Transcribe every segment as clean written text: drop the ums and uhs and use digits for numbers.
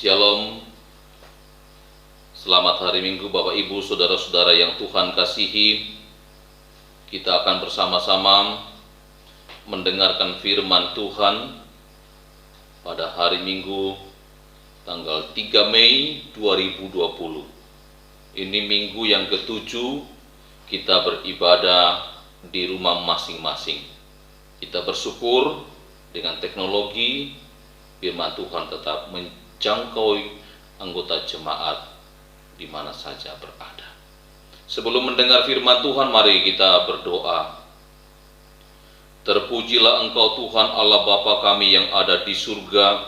Shalom, selamat hari Minggu Bapak Ibu Saudara-saudara yang Tuhan kasihi. Kita akan bersama-sama mendengarkan firman Tuhan pada hari Minggu tanggal 3 Mei 2020. Ini minggu yang ketujuh kita beribadah di rumah masing-masing. Kita bersyukur dengan teknologi firman Tuhan tetap menjangkau anggota jemaat di mana saja berada. Sebelum mendengar firman Tuhan, mari kita berdoa. Terpujilah Engkau Tuhan Allah Bapa kami yang ada di surga,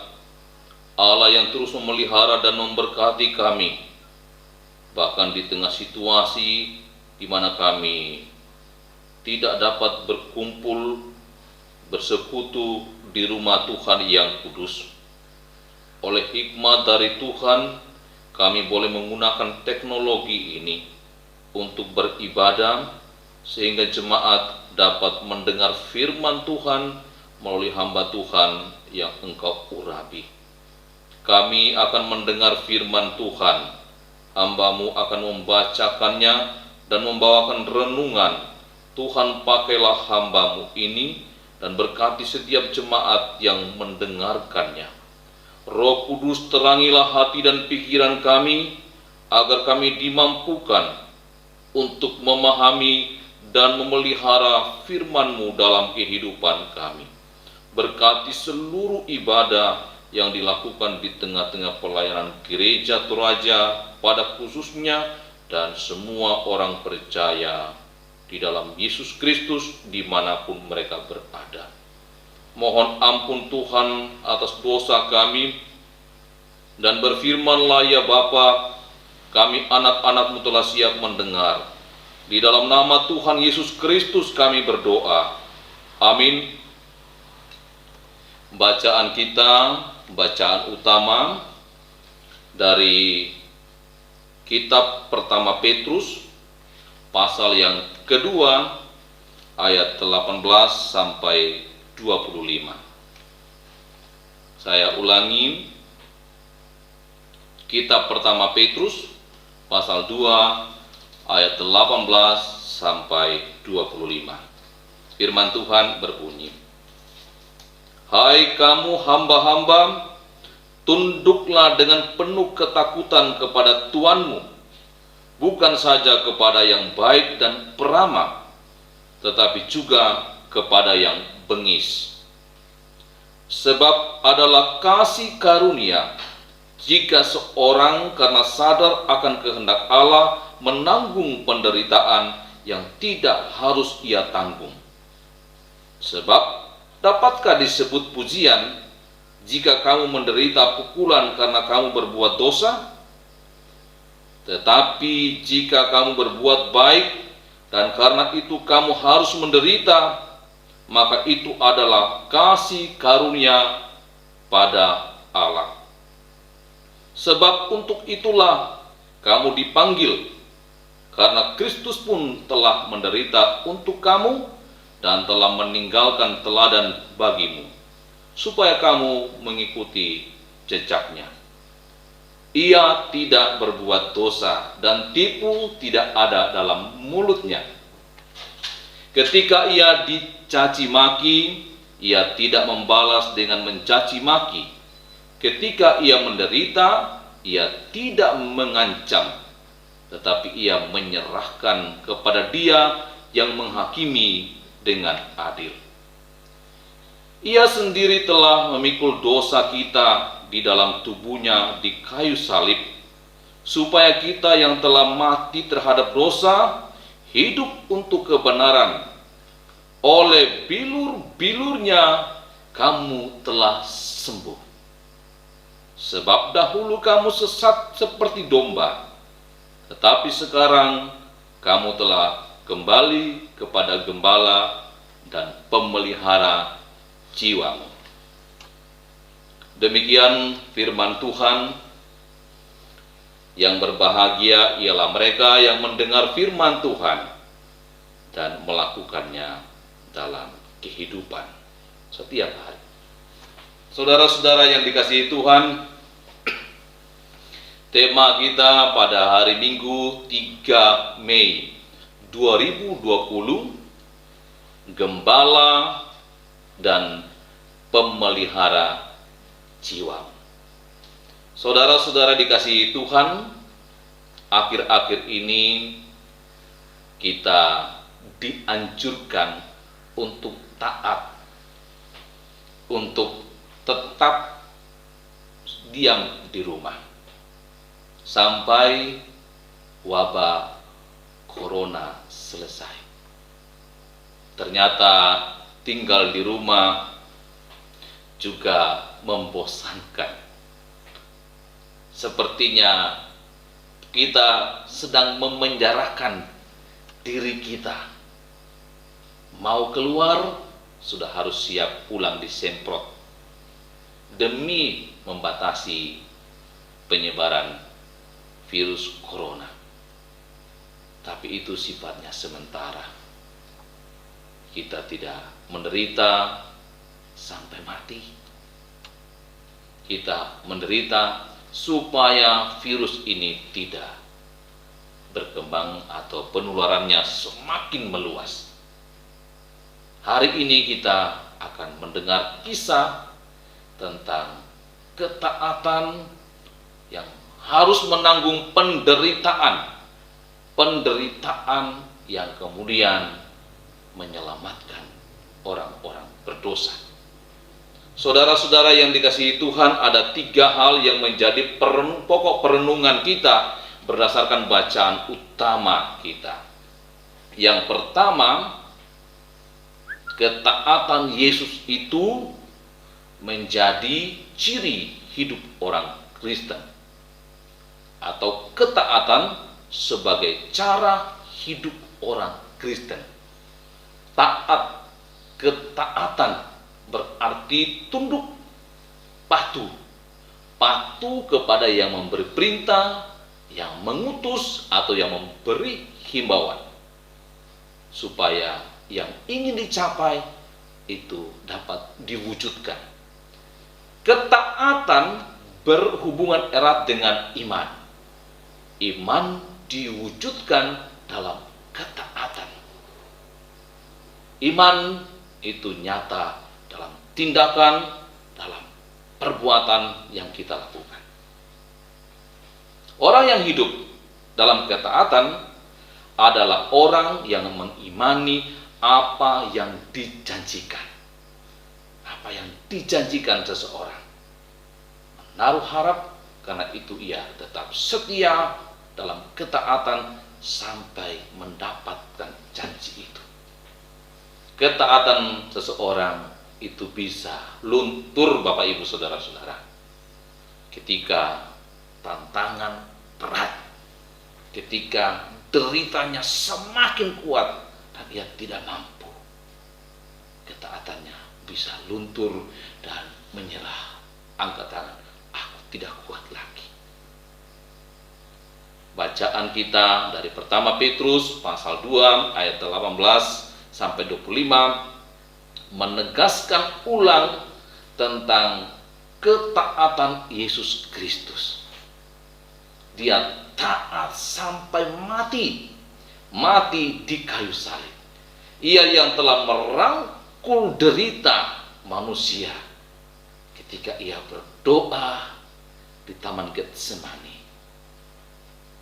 Allah yang terus memelihara dan memberkati kami, bahkan di tengah situasi di mana kami tidak dapat berkumpul, bersekutu di rumah Tuhan yang kudus. Oleh hikmat dari Tuhan, kami boleh menggunakan teknologi ini untuk beribadah, sehingga jemaat dapat mendengar firman Tuhan melalui hamba Tuhan yang Engkau urapi. Kami akan mendengar firman Tuhan, hamba-Mu akan membacakannya dan membawakan renungan. Tuhan, pakailah hamba-Mu ini dan berkati setiap jemaat yang mendengarkannya. Roh Kudus, terangilah hati dan pikiran kami, agar kami dimampukan untuk memahami dan memelihara firman-Mu dalam kehidupan kami. Berkati seluruh ibadah yang dilakukan di tengah-tengah pelayanan Gereja Toraja pada khususnya, dan semua orang percaya di dalam Yesus Kristus dimanapun mereka berada. Mohon ampun Tuhan atas dosa kami, dan berfirmanlah ya Bapa, kami anak-anak-Mu telah siap mendengar. Di dalam nama Tuhan Yesus Kristus kami berdoa. Amin. Bacaan kita, bacaan utama dari kitab pertama Petrus, pasal yang kedua, ayat 18 sampai 25. Saya ulangi, kitab pertama Petrus, pasal 2, ayat 18 sampai 25. Firman Tuhan berbunyi, "Hai kamu hamba-hamba, tunduklah dengan penuh ketakutan kepada Tuanmu, bukan saja kepada yang baik dan peramah, tetapi juga kepada yang bengis. Sebab adalah kasih karunia jika seorang karena sadar akan kehendak Allah menanggung penderitaan yang tidak harus ia tanggung. Sebab dapatkah disebut pujian jika kamu menderita pukulan karena kamu berbuat dosa? Tetapi jika kamu berbuat baik dan karena itu kamu harus menderita, maka itu adalah kasih karunia pada Allah. Sebab untuk itulah kamu dipanggil, karena Kristus pun telah menderita untuk kamu dan telah meninggalkan teladan bagimu, supaya kamu mengikuti jejaknya. Ia tidak berbuat dosa dan tipu tidak ada dalam mulutnya. Ketika ia dicaci maki, ia tidak membalas dengan mencaci maki. Ketika ia menderita, ia tidak mengancam, tetapi ia menyerahkan kepada Dia yang menghakimi dengan adil. Ia sendiri telah memikul dosa kita di dalam tubuhnya di kayu salib, supaya kita yang telah mati terhadap dosa hidup untuk kebenaran. Oleh bilur-bilurnya kamu telah sembuh. Sebab dahulu kamu sesat seperti domba, tetapi sekarang kamu telah kembali kepada Gembala dan Pemelihara jiwamu." Demikian firman Tuhan. Yang berbahagia ialah mereka yang mendengar firman Tuhan dan melakukannya dalam kehidupan setiap hari. Saudara-saudara yang dikasihi Tuhan, Tema kita pada hari Minggu 3 Mei 2020, Gembala dan Pemelihara Jiwa. Saudara-saudara dikasihi Tuhan, akhir-akhir ini kita dianjurkan untuk taat, untuk tetap diam di rumah sampai wabah corona selesai. Ternyata tinggal di rumah juga membosankan. Sepertinya kita sedang memenjarakan diri kita. Mau keluar sudah harus siap pulang disemprot demi membatasi penyebaran virus corona. Tapi itu sifatnya sementara. Kita tidak menderita sampai mati. Kita menderita supaya virus ini tidak berkembang atau penularannya semakin meluas. Hari ini kita akan mendengar kisah tentang ketaatan yang harus menanggung penderitaan yang kemudian menyelamatkan orang-orang berdosa. Saudara-saudara yang dikasihi Tuhan, ada 3 hal yang menjadi pokok perenungan kita berdasarkan bacaan utama kita. Yang pertama, ketaatan Yesus itu menjadi ciri hidup orang Kristen, atau ketaatan sebagai cara hidup orang Kristen. Ketaatan berarti tunduk, patuh kepada yang memberi perintah, yang mengutus, atau yang memberi himbauan, supaya yang ingin dicapai itu dapat diwujudkan. Ketaatan berhubungan erat dengan iman. Iman diwujudkan dalam ketaatan. Iman itu nyata dalam tindakan, dalam perbuatan yang kita lakukan. Orang yang hidup dalam ketaatan adalah orang yang mengimani apa yang dijanjikan. Apa yang dijanjikan seseorang. Menaruh harap, karena itu ia tetap setia dalam ketaatan sampai mendapatkan janji itu. Ketaatan seseorang itu bisa luntur, Bapak Ibu Saudara-saudara, ketika tantangan berat, ketika deritanya semakin kuat dan ia tidak mampu. Ketaatannya bisa luntur dan menyerah, angkat tangan, aku tidak kuat lagi. Bacaan kita dari pertama Petrus pasal 2 ayat 18 sampai 25 menegaskan ulang tentang ketaatan Yesus Kristus. Dia taat sampai mati di kayu salib. Ia yang telah merangkul derita manusia ketika ia berdoa di Taman Getsemani.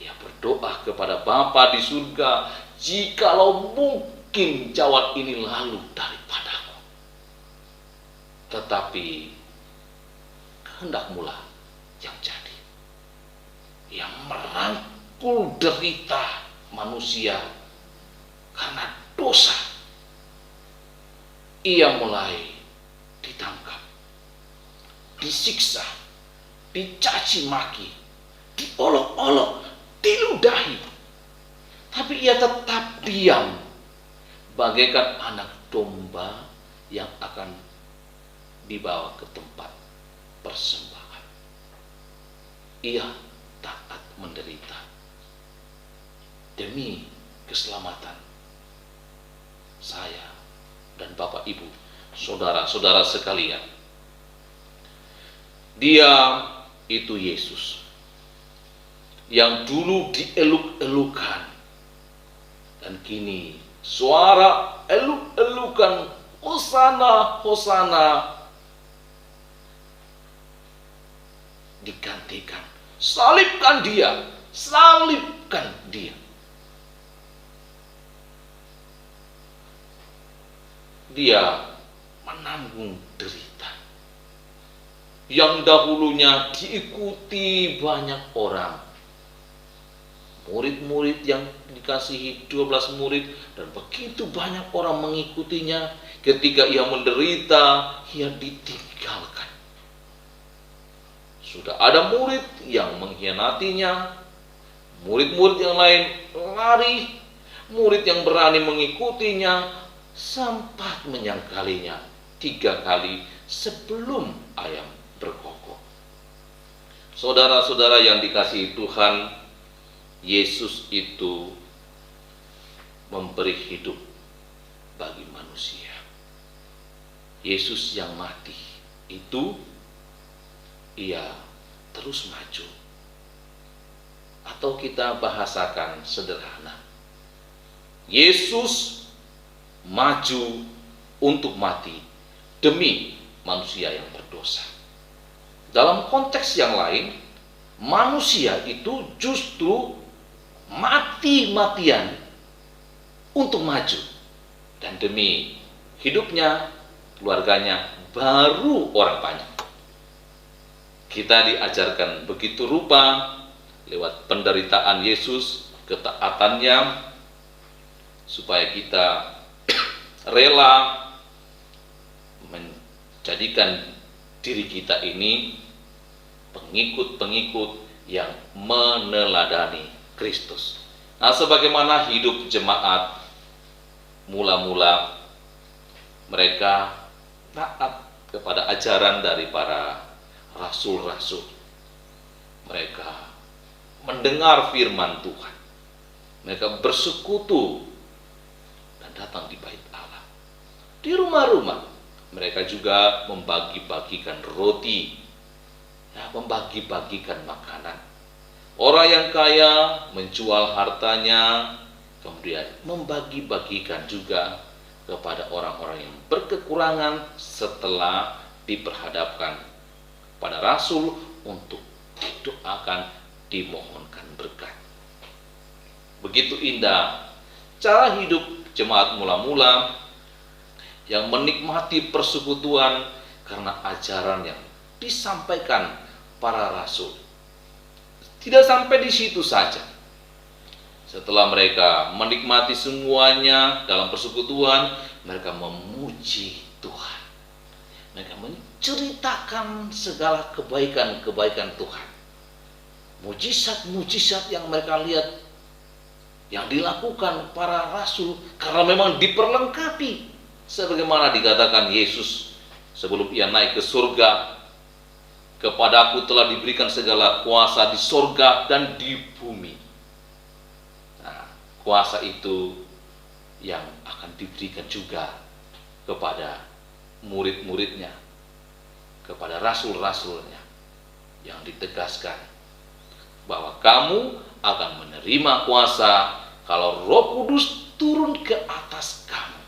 Ia berdoa kepada Bapa di surga, jikalau mungkin jawat ini lalu daripadaku. Tetapi kehendak-Mu lah yang jadi. Ia merangkul derita manusia karena dosa. Ia mulai ditangkap, disiksa, dicaci maki, diolok-olok, diludahi. Tapi ia tetap diam, bagaikan anak domba yang akan dibawa ke tempat persembahan. Ia taat menderita demi keselamatan saya dan Bapak Ibu, saudara-saudara sekalian. Dia itu Yesus. yang dulu dieluk-elukan, dan kini suara eluk-elukan Hosana, Hosana digantikan, salibkan dia, salibkan dia. Dia menanggung derita yang dahulunya diikuti banyak orang. Murid-murid yang dikasihi 12 murid, dan begitu banyak orang mengikutinya. Ketika ia menderita, ia ditinggalkan. Sudah ada murid yang mengkhianatinya, murid-murid yang lain lari, murid yang berani mengikutinya sempat menyangkalinya 3 kali sebelum ayam berkokok. Saudara-saudara yang dikasihi Tuhan, Yesus itu memberi hidup bagi manusia. Yesus yang mati itu, ia terus maju. Atau kita bahasakan sederhana, Yesus maju untuk mati demi manusia yang berdosa. Dalam konteks yang lain, manusia itu justru mati-matian untuk maju, dan demi hidupnya, keluarganya, baru orang banyak. Kita diajarkan begitu rupa lewat penderitaan Yesus, ketaatannya, supaya kita rela menjadikan diri kita ini pengikut-pengikut yang meneladani Kristus. Nah, sebagaimana hidup jemaat mula-mula, mereka taat kepada ajaran dari para rasul-rasul. Mereka mendengar firman Tuhan, mereka bersekutu dan datang di bait Allah. Di rumah-rumah mereka juga membagi-bagikan roti, membagi-bagikan makanan. Orang yang kaya menjual hartanya, kemudian membagi-bagikan juga kepada orang-orang yang berkekurangan setelah diperhadapkan pada rasul untuk didoakan, dimohonkan berkat. Begitu indah cara hidup jemaat mula-mula yang menikmati persekutuan karena ajaran yang disampaikan para rasul. Tidak sampai di situ saja. Setelah mereka menikmati semuanya dalam persekutuan, mereka memuji Tuhan. Mereka menceritakan segala kebaikan-kebaikan Tuhan. Mujizat-mujizat yang mereka lihat, yang dilakukan para rasul, karena memang diperlengkapi. Sebagaimana dikatakan Yesus sebelum ia naik ke surga, kepadaku telah diberikan segala kuasa di surga dan di bumi. Nah, kuasa itu yang akan diberikan juga kepada murid-muridnya, kepada rasul-rasulnya, yang ditegaskan bahwa kamu akan menerima kuasa kalau Roh Kudus turun ke atas kamu,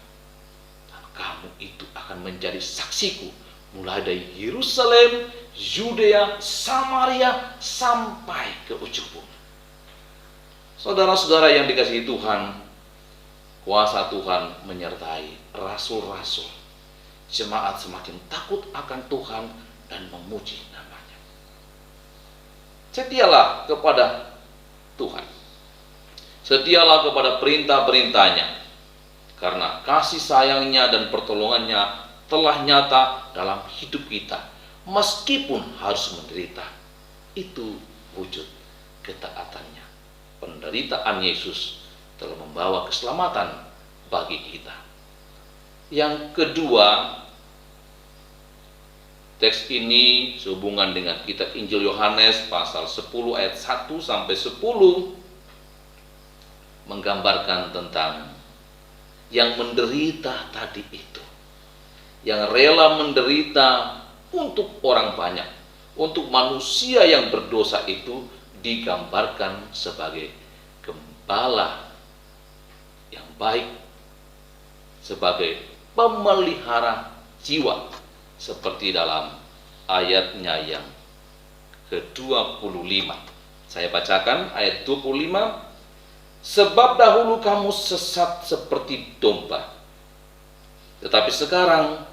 dan kamu itu akan menjadi saksiku mulai dari Yerusalem, Yudea, Samaria, sampai ke ujung bumi. Saudara-saudara yang dikasihi Tuhan, kuasa Tuhan menyertai rasul-rasul. Jemaat semakin takut akan Tuhan dan memuji namanya. Setialah kepada Tuhan, setialah kepada perintah-perintahnya, karena kasih sayangnya dan pertolongannya telah nyata dalam hidup kita. Meskipun harus menderita, itu wujud ketaatannya. Penderitaan Yesus telah membawa keselamatan bagi kita. Yang kedua, teks ini sehubungan dengan kitab Injil Yohanes pasal 10 ayat 1 sampai 10 menggambarkan tentang yang menderita tadi itu, yang rela menderita untuk orang banyak, untuk manusia yang berdosa itu digambarkan sebagai gembala yang baik, sebagai pemelihara jiwa, seperti dalam ayatnya yang ke-25. Saya bacakan ayat 25. Sebab dahulu kamu sesat seperti domba, tetapi sekarang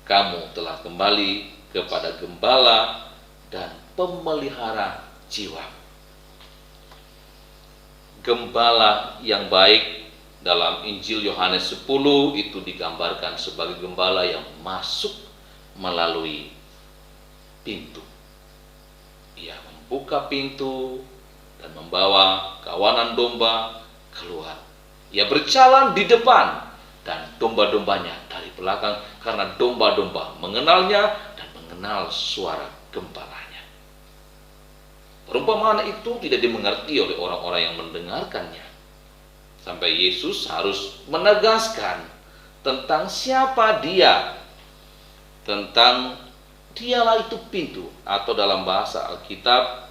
kamu telah kembali kepada gembala dan pemelihara jiwa. Gembala yang baik dalam Injil Yohanes 10 itu digambarkan sebagai gembala yang masuk melalui pintu. Ia membuka pintu dan membawa kawanan domba keluar. Ia berjalan di depan dan domba-dombanya dari belakang, karena domba-domba mengenalnya dan mengenal suara gembalanya. Perumpamaan itu tidak dimengerti oleh orang-orang yang mendengarkannya, sampai Yesus harus menegaskan tentang siapa Dia, tentang Dialah itu pintu, atau dalam bahasa Alkitab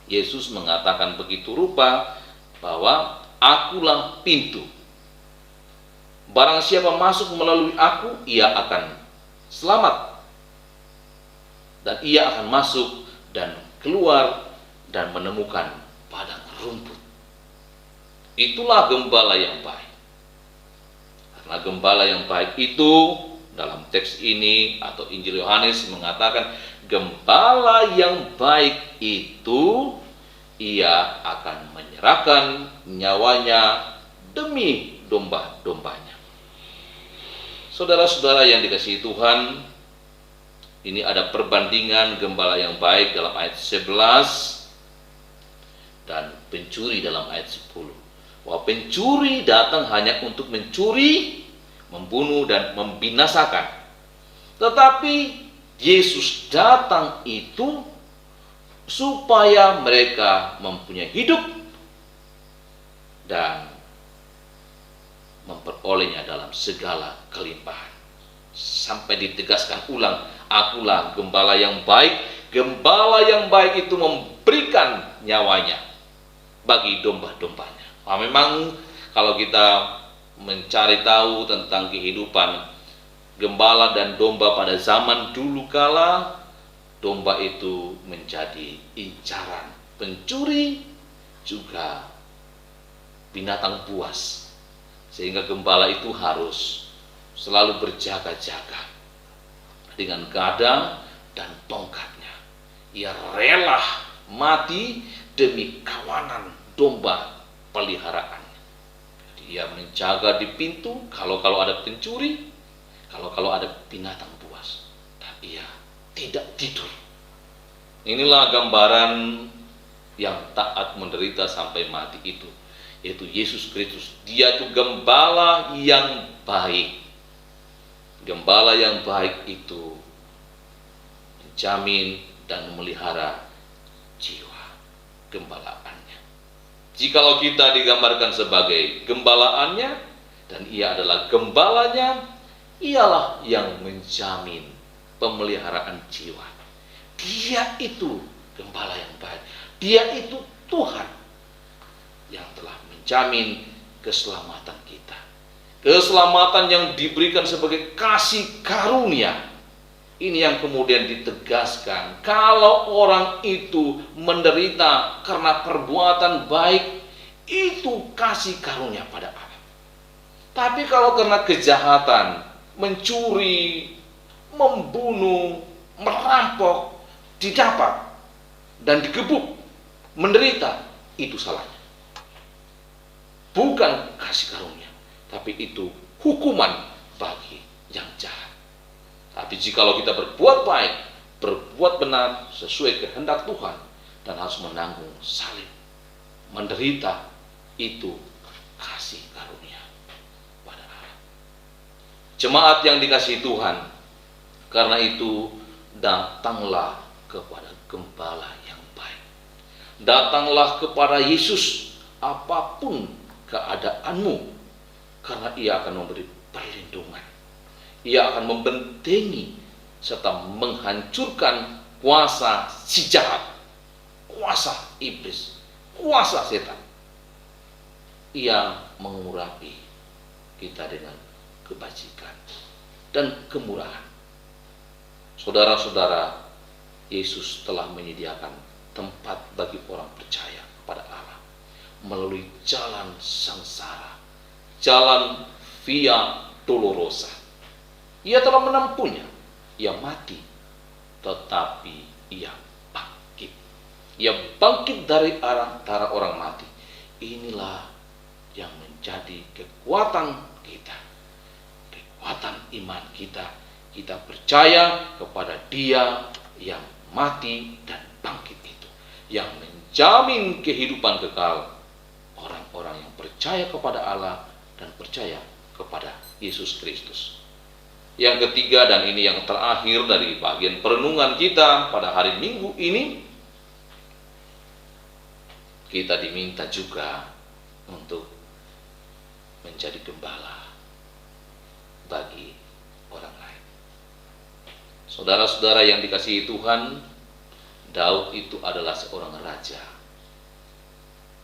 Yesus mengatakan begitu rupa bahwa akulah pintu. Barang siapa masuk melalui aku, ia akan selamat. Dan ia akan masuk dan keluar dan menemukan padang rumput. Itulah gembala yang baik. Karena gembala yang baik itu dalam teks ini atau Injil Yohanes mengatakan gembala yang baik itu ia akan menyerahkan nyawanya demi domba-dombanya. Saudara-saudara yang dikasihi Tuhan, ini ada perbandingan gembala yang baik dalam ayat 11 dan pencuri dalam ayat 10. Bahwa pencuri datang hanya untuk mencuri, membunuh dan membinasakan. Tetapi Yesus datang itu supaya mereka mempunyai hidup dan memperolehnya dalam segala kelimpahan. Sampai ditegaskan ulang, akulah gembala yang baik. Gembala yang baik itu memberikan nyawanya bagi domba-dombanya. Nah, memang kalau kita mencari tahu tentang kehidupan gembala dan domba pada zaman dulu kala, domba itu menjadi incaran pencuri, juga binatang buas. Sehingga gembala itu harus selalu berjaga-jaga dengan gadang dan tongkatnya. Ia rela mati demi kawanan domba peliharaannya. Dia menjaga di pintu kalau ada pencuri, kalau ada binatang buas, dan ia tidak tidur. Inilah gambaran yang taat menderita sampai mati itu, yaitu Yesus Kristus. Dia itu gembala yang baik. Gembala yang baik itu menjamin dan memelihara jiwa gembalaannya. Jikalau kita digambarkan sebagai gembalaannya dan ia adalah gembalanya, ialah yang menjamin pemeliharaan jiwa. Dia itu gembala yang baik. Dia itu Tuhan yang telah menjamin keselamatan kita. Keselamatan yang diberikan sebagai kasih karunia. Ini yang kemudian ditegaskan. Kalau orang itu menderita karena perbuatan baik, itu kasih karunia pada Allah. Tapi kalau karena kejahatan, mencuri, membunuh, merampok, didapat dan digebuk, menderita, itu salahnya. Bukan kasih karunia, tapi itu hukuman bagi yang jahat. Tapi jikalau kita berbuat baik, berbuat benar sesuai kehendak Tuhan, dan harus menanggung salib, menderita, itu kasih karunia pada Allah. Jemaat yang dikasihi Tuhan, karena itu datanglah kepada gembala yang baik. Datanglah kepada Yesus apapun keadaanmu, karena ia akan memberi perlindungan. Ia akan membentengi serta menghancurkan kuasa si jahat. kuasa iblis, kuasa setan. Ia mengurapi kita dengan kebajikan dan kemurahan. Saudara-saudara, Yesus telah menyediakan tempat bagi orang percaya kepada Allah melalui jalan sangsara, jalan via dolorosa. Ia telah menempuhnya. Ia mati, tetapi ia bangkit. Ia bangkit dari antara orang mati. Inilah yang menjadi kekuatan kita, kekuatan iman kita. Kita percaya kepada Dia yang mati dan bangkit itu, yang menjamin kehidupan kekal orang-orang yang percaya kepada Allah dan percaya kepada Yesus Kristus. Yang ketiga, dan ini yang terakhir dari bagian perenungan kita pada hari Minggu ini, kita diminta juga untuk menjadi gembala bagi orang lain. Saudara-saudara yang dikasihi Tuhan, Daud itu adalah seorang raja.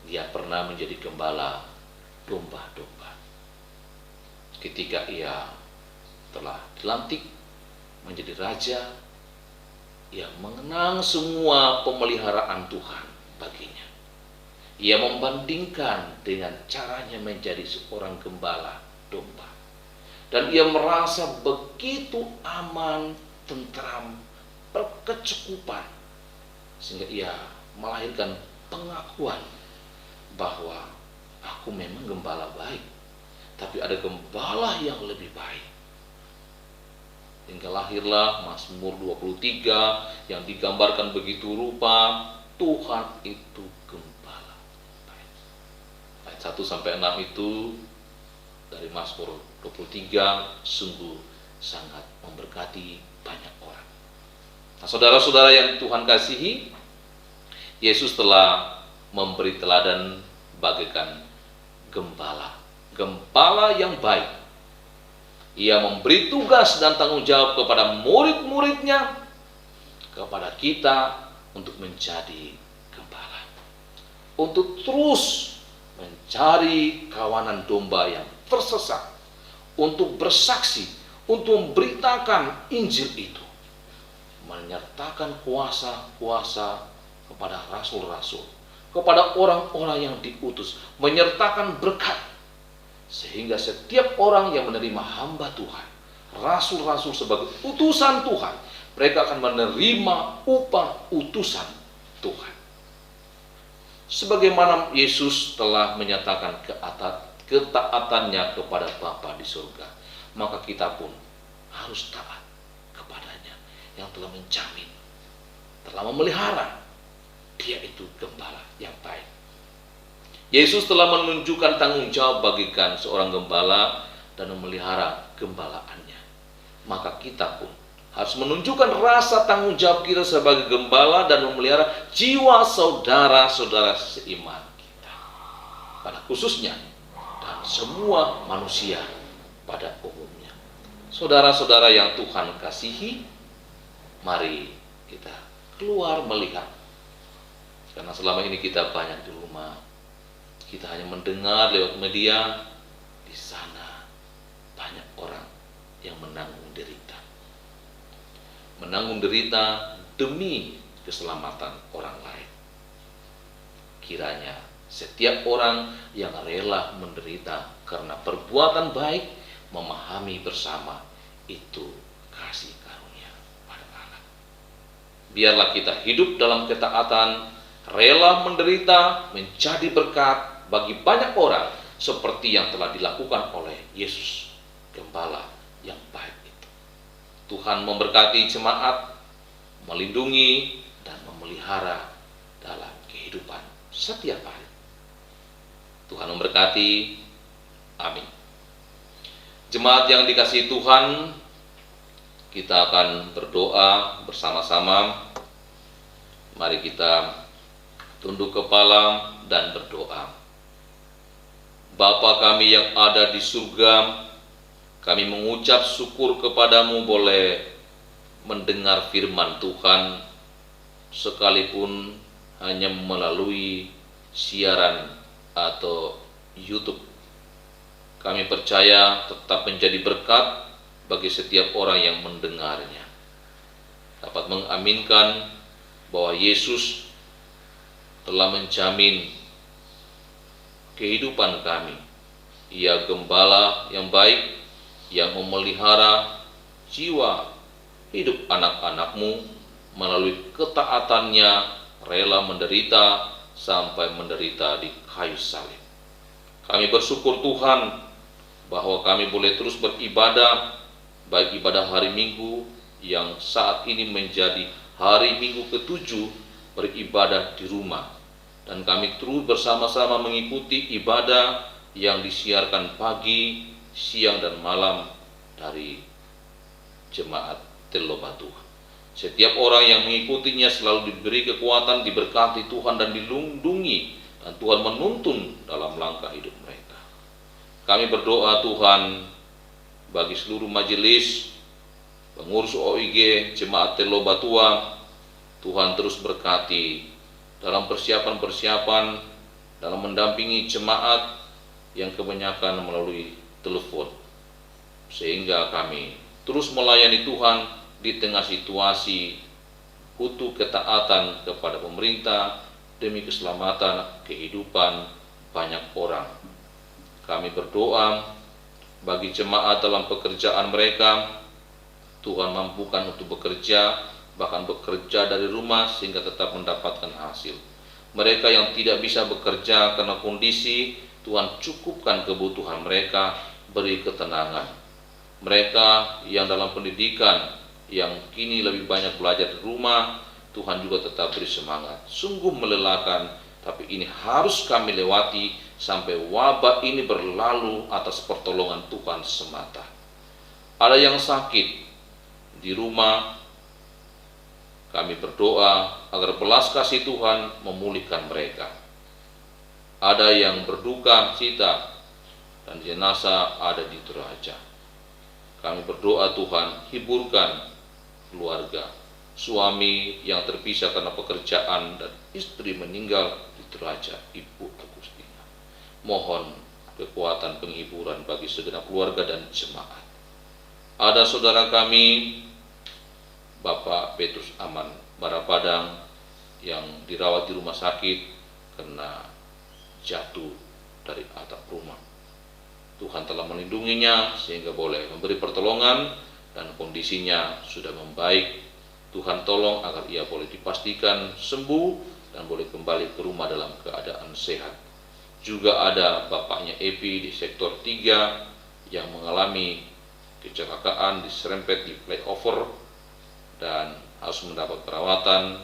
Dia pernah menjadi gembala domba-domba. Ketika ia telah dilantik menjadi raja, ia mengenang semua pemeliharaan Tuhan baginya. Ia membandingkan dengan caranya menjadi seorang gembala domba. Dan ia merasa begitu aman, tentram, berkecukupan, sehingga ia melahirkan pengakuan bahwa aku memang gembala baik, tapi ada gembala yang lebih baik. Hingga lahirlah Mazmur 23 yang digambarkan begitu rupa, Tuhan itu gembala baik. Ayat 1-6 itu dari Mazmur 23 sungguh sangat memberkati banyak orang. Nah, saudara-saudara yang Tuhan kasihi, Yesus telah memberi teladan bagaikan gembala, gembala yang baik. Ia memberi tugas dan tanggung jawab kepada murid-muridnya, kepada kita untuk menjadi gembala, untuk terus mencari kawanan domba yang tersesat, untuk bersaksi, untuk memberitakan Injil itu, menyertakan kuasa-kuasa kepada rasul-rasul, kepada orang-orang yang diutus, menyertakan berkat, sehingga setiap orang yang menerima hamba Tuhan, rasul-rasul sebagai utusan Tuhan, mereka akan menerima upah utusan Tuhan. Sebagaimana Yesus telah menyatakan ketaatannya kepada Bapa di surga, maka kita pun harus taat kepadanya yang telah menjamin, telah memelihara. Dia itu gembala yang baik. Yesus telah menunjukkan tanggung jawab bagikan seorang gembala dan memelihara gembalaannya. Maka kita pun harus menunjukkan rasa tanggung jawab kita sebagai gembala dan memelihara jiwa saudara-saudara seiman kita, pada khususnya, dan semua manusia pada umumnya. Saudara-saudara yang Tuhan kasihi, mari kita keluar melihat. Karena selama ini kita banyak di rumah, kita hanya mendengar lewat media. Di sana banyak orang yang menanggung derita demi keselamatan orang lain. Kiranya setiap orang yang rela menderita karena perbuatan baik, memahami bersama itu kasih karunia pada Allah. Biarlah kita hidup dalam ketaatan, rela menderita, menjadi berkat bagi banyak orang, seperti yang telah dilakukan oleh Yesus, gembala yang baik itu. Tuhan memberkati jemaat, melindungi dan memelihara dalam kehidupan setiap hari. Tuhan memberkati. Amin. Jemaat yang dikasihi Tuhan, kita akan berdoa bersama-sama. Mari kita tunduk kepala dan berdoa. Bapa kami yang ada di surga, kami mengucap syukur kepadamu boleh mendengar firman Tuhan, sekalipun hanya melalui siaran atau YouTube. Kami percaya tetap menjadi berkat bagi setiap orang yang mendengarnya. Dapat mengaminkan bahwa Yesus telah menjamin kehidupan kami. Ia gembala yang baik yang memelihara jiwa hidup anak-anakmu melalui ketaatannya rela menderita sampai menderita di kayu salib. Kami bersyukur Tuhan bahwa kami boleh terus beribadah, baik ibadah hari Minggu yang saat ini menjadi hari Minggu ke-7 beribadah di rumah. Dan kami terus bersama-sama mengikuti ibadah yang disiarkan pagi, siang, dan malam dari jemaat Telobatu. Setiap orang yang mengikutinya selalu diberi kekuatan, diberkati Tuhan dan dilindungi, dan Tuhan menuntun dalam langkah hidup mereka. Kami berdoa Tuhan bagi seluruh majelis, pengurus OIG, jemaat Telobatua. Tuhan terus berkati dalam persiapan-persiapan, dalam mendampingi jemaat yang kebanyakan melalui telepon, sehingga kami terus melayani Tuhan di tengah situasi butuh ketaatan kepada pemerintah demi keselamatan kehidupan banyak orang. Kami berdoa bagi jemaat dalam pekerjaan mereka, Tuhan mampukan untuk bekerja, bahkan bekerja dari rumah sehingga tetap mendapatkan hasil. Mereka yang tidak bisa bekerja karena kondisi, Tuhan cukupkan kebutuhan mereka, beri ketenangan. Mereka yang dalam pendidikan, yang kini lebih banyak belajar di rumah, Tuhan juga tetap beri semangat. Sungguh melelahkan, tapi ini harus kami lewati sampai wabah ini berlalu atas pertolongan Tuhan semata. Ada yang sakit di rumah, kami berdoa agar belas kasih Tuhan memulihkan mereka. Ada yang berduka cita dan jenazah ada di Toraja. Kami berdoa Tuhan hiburkan keluarga, suami yang terpisah karena pekerjaan dan istri meninggal di Toraja, Ibu Agustina. Mohon kekuatan penghiburan bagi segenap keluarga dan jemaat. Ada saudara kami, Bapak Petrus Aman Barapadang, yang dirawat di rumah sakit karena jatuh dari atap rumah. Tuhan telah melindunginya sehingga boleh memberi pertolongan dan kondisinya sudah membaik. Tuhan tolong agar ia boleh dipastikan sembuh dan boleh kembali ke rumah dalam keadaan sehat. Juga ada bapaknya Epi di sektor 3 yang mengalami kecelakaan diserempet di flyover dan harus mendapat perawatan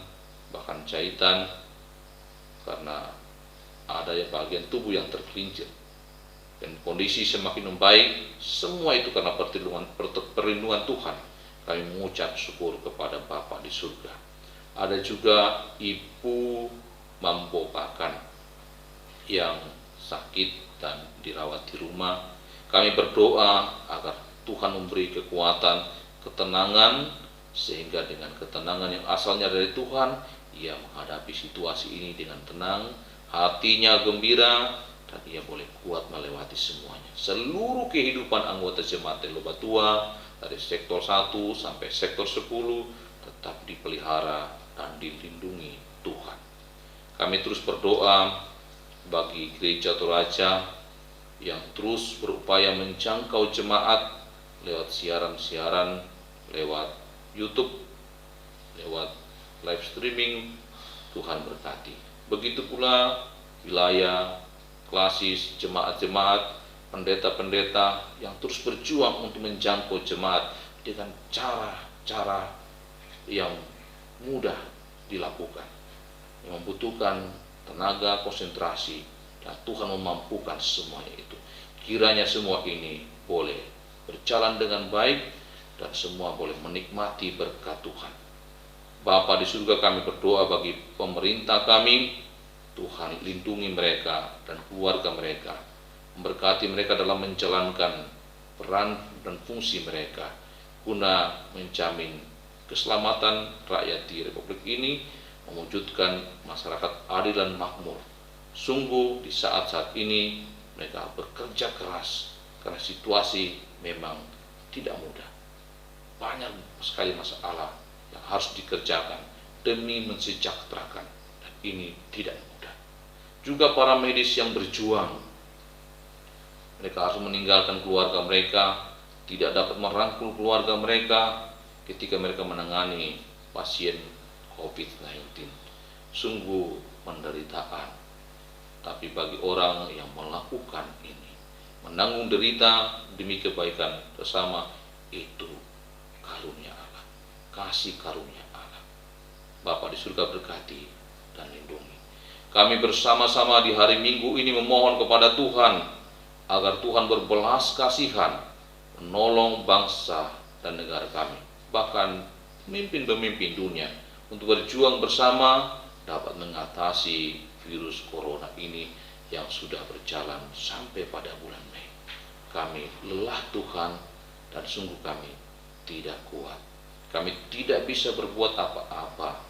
bahkan jahitan karena ada yang bagian tubuh yang tergelincir, dan kondisi semakin membaik. Semua itu karena perlindungan Tuhan. Kami mengucap syukur kepada Bapa di surga. Ada juga Ibu Mambokakan yang sakit dan dirawat di rumah. Kami berdoa agar Tuhan memberi kekuatan, ketenangan, sehingga dengan ketenangan yang asalnya dari Tuhan, ia menghadapi situasi ini dengan tenang, hatinya gembira, dan ia boleh kuat melewati semuanya. Seluruh kehidupan anggota jemaat Telobatua dari sektor 1 sampai sektor 10 tetap dipelihara dan dilindungi Tuhan. Kami terus berdoa bagi gereja Toraja yang terus berupaya menjangkau jemaat lewat siaran-siaran, lewat YouTube, lewat live streaming. Tuhan berkati. Begitu pula wilayah, klasis, jemaat-jemaat, pendeta-pendeta yang terus berjuang untuk menjangkau jemaat dengan cara-cara yang mudah dilakukan, yang membutuhkan tenaga, konsentrasi, dan Tuhan memampukan semuanya itu. Kiranya semua ini boleh berjalan dengan baik dan semua boleh menikmati berkat Tuhan. Bapa di surga, kami berdoa bagi pemerintah kami, Tuhan lindungi mereka dan keluarga mereka, memberkati mereka dalam menjalankan peran dan fungsi mereka guna menjamin keselamatan rakyat di Republik ini mewujudkan masyarakat adil dan makmur. Sungguh di saat-saat ini mereka bekerja keras karena situasi memang tidak mudah. Banyak sekali masalah yang harus dikerjakan demi mensejahterakan, dan ini tidak mudah. Juga para medis yang berjuang, mereka harus meninggalkan keluarga mereka, tidak dapat merangkul keluarga mereka ketika mereka menangani pasien COVID-19. Sungguh penderitaan. Tapi bagi orang yang melakukan ini, menanggung derita demi kebaikan bersama, itu karunia Allah, kasih karunia Allah. Bapa di surga berkati dan lindungi. Kami bersama-sama di hari Minggu ini memohon kepada Tuhan agar Tuhan berbelas kasihan, menolong bangsa dan negara kami, bahkan pemimpin-pemimpin dunia, untuk berjuang bersama dapat mengatasi virus corona ini yang sudah berjalan sampai pada bulan Mei. Kami lelah Tuhan, dan sungguh kami tidak kuat. Kami tidak bisa berbuat apa-apa.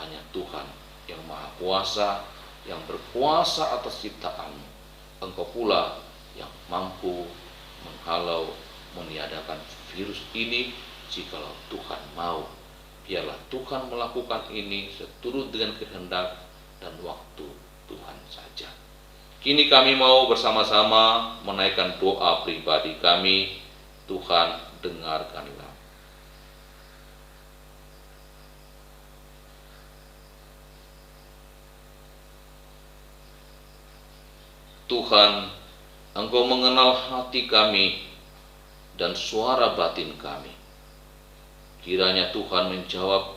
Hanya Tuhan yang Maha Kuasa, yang berkuasa atas ciptaan-Mu. Engkau pula yang mampu menghalau, meniadakan virus ini jikalau Tuhan mau. Biarlah Tuhan melakukan ini seturut dengan kehendak dan waktu Tuhan saja. Kini kami mau bersama-sama menaikkan doa pribadi kami. Tuhan, dengarkanlah. Tuhan, Engkau mengenal hati kami dan suara batin kami. Kiranya Tuhan menjawab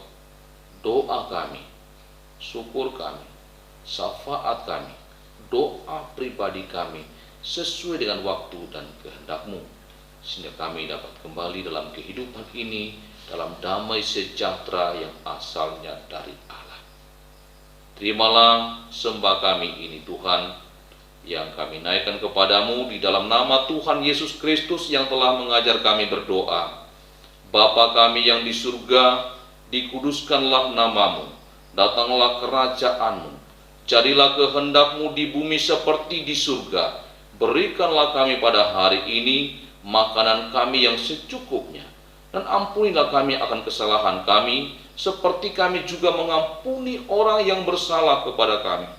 doa kami, syukur kami, syafaat kami, doa pribadi kami sesuai dengan waktu dan kehendak-Mu, sehingga kami dapat kembali dalam kehidupan ini dalam damai sejahtera yang asalnya dari Allah. Terimalah sembah kami ini Tuhan, yang kami naikkan kepadamu di dalam nama Tuhan Yesus Kristus yang telah mengajar kami berdoa. Bapa kami yang di surga, dikuduskanlah namamu, datanglah kerajaan-Mu, jadilah kehendak-Mu di bumi seperti di surga. Berikanlah kami pada hari ini makanan kami yang secukupnya, dan ampunilah kami akan kesalahan kami, seperti kami juga mengampuni orang yang bersalah kepada kami.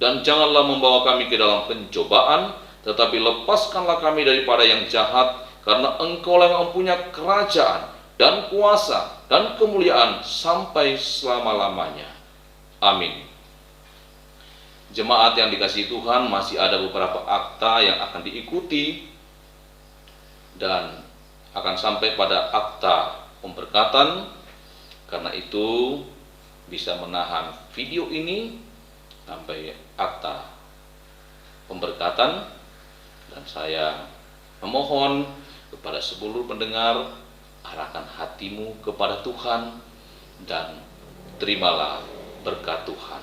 Dan janganlah membawa kami ke dalam pencobaan, tetapi lepaskanlah kami daripada yang jahat, karena Engkau yang mempunyai kerajaan dan kuasa dan kemuliaan sampai selama-lamanya. Amin. Jemaat yang dikasihi Tuhan, masih ada beberapa akta yang akan diikuti dan akan sampai pada akta pemberkatan. Karena itu bisa menahan video ini sampai akta pemberkatan, dan saya memohon kepada seluruh pendengar, arahkan hatimu kepada Tuhan dan terimalah berkat Tuhan.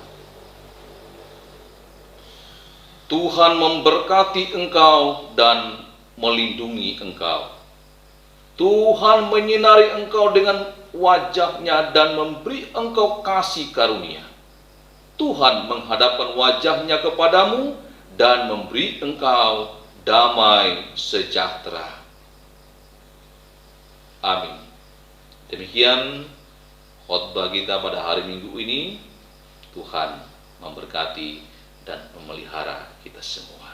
Tuhan memberkati engkau dan melindungi engkau. Tuhan menyinari engkau dengan wajah-Nya dan memberi engkau kasih karunia. Tuhan menghadapkan wajah-Nya kepadamu dan memberi engkau damai sejahtera. Amin. Demikian khotbah kita pada hari Minggu ini. Tuhan memberkati dan memelihara kita semua.